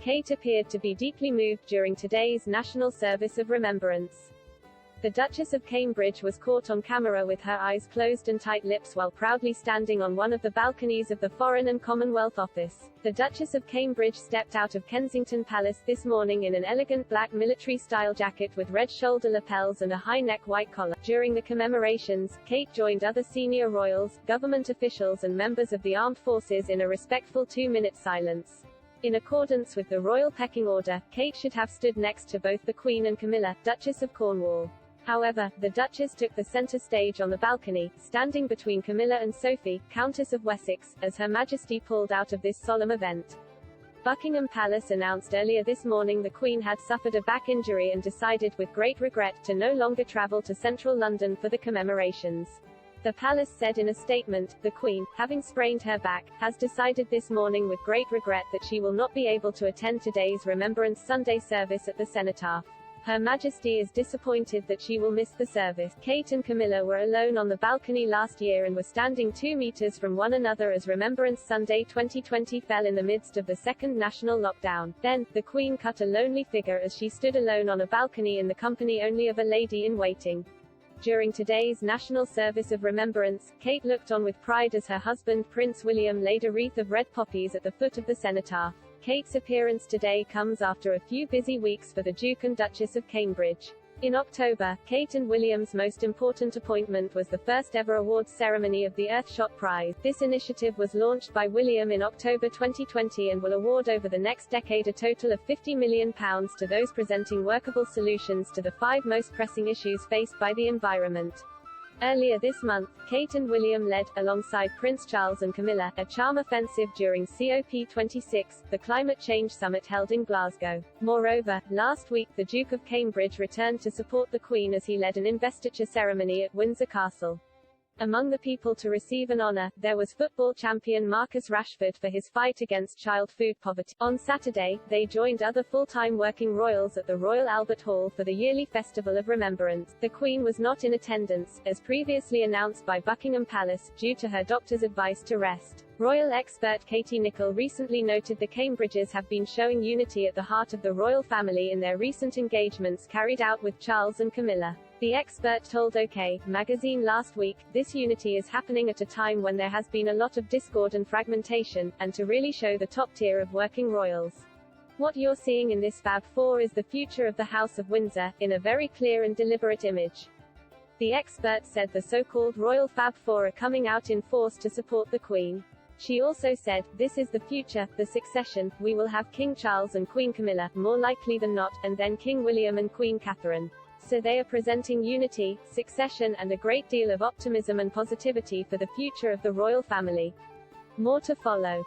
Kate appeared to be deeply moved during today's National Service of Remembrance. The Duchess of Cambridge was caught on camera with her eyes closed and tight lips while proudly standing on one of the balconies of the Foreign and Commonwealth Office. The Duchess of Cambridge stepped out of Kensington Palace this morning in an elegant black military-style jacket with red shoulder lapels and a high-neck white collar. During the commemorations, Kate joined other senior royals, government officials and members of the armed forces in a respectful 2-minute silence. In accordance with the royal pecking order, Kate should have stood next to both the Queen and Camilla, Duchess of Cornwall. However, the Duchess took the centre stage on the balcony, standing between Camilla and Sophie, Countess of Wessex, as Her Majesty pulled out of this solemn event. Buckingham Palace announced earlier this morning the Queen had suffered a back injury and decided with great regret to no longer travel to central London for the commemorations. The palace said in a statement, the Queen, having sprained her back, has decided this morning with great regret that she will not be able to attend today's Remembrance Sunday service at the Cenotaph. Her Majesty is disappointed that she will miss the service. Kate and Camilla were alone on the balcony last year and were standing 2 meters from one another as Remembrance Sunday 2020 fell in the midst of the second national lockdown. Then, the Queen cut a lonely figure as she stood alone on a balcony in the company only of a lady-in-waiting. During today's National Service of Remembrance, Kate looked on with pride as her husband Prince William laid a wreath of red poppies at the foot of the cenotaph. Kate's appearance today comes after a few busy weeks for the Duke and Duchess of Cambridge. In October, Kate and William's most important appointment was the first-ever awards ceremony of the Earthshot Prize. This initiative was launched by William in October 2020 and will award over the next decade a total of £50 million to those presenting workable solutions to the 5 most pressing issues faced by the environment. Earlier this month, Kate and William led, alongside Prince Charles and Camilla, a charm offensive during COP26, the climate change summit held in Glasgow. Moreover, last week the Duke of Cambridge returned to support the Queen as he led an investiture ceremony at Windsor Castle. Among the people to receive an honor, there was football champion Marcus Rashford for his fight against child food poverty. On Saturday, they joined other full-time working royals at the Royal Albert Hall for the yearly Festival of Remembrance. The Queen was not in attendance, as previously announced by Buckingham Palace, due to her doctor's advice to rest. Royal expert Katie Nicholl recently noted the Cambridges have been showing unity at the heart of the royal family in their recent engagements carried out with Charles and Camilla. The expert told OK! Magazine last week, this unity is happening at a time when there has been a lot of discord and fragmentation, and to really show the top tier of working royals. What you're seeing in this Fab Four is the future of the House of Windsor, in a very clear and deliberate image. The expert said the so-called Royal Fab Four are coming out in force to support the Queen. She also said, this is the future, the succession, we will have King Charles and Queen Camilla, more likely than not, and then King William and Queen Catherine. So they are presenting unity, succession and a great deal of optimism and positivity for the future of the royal family. More to follow.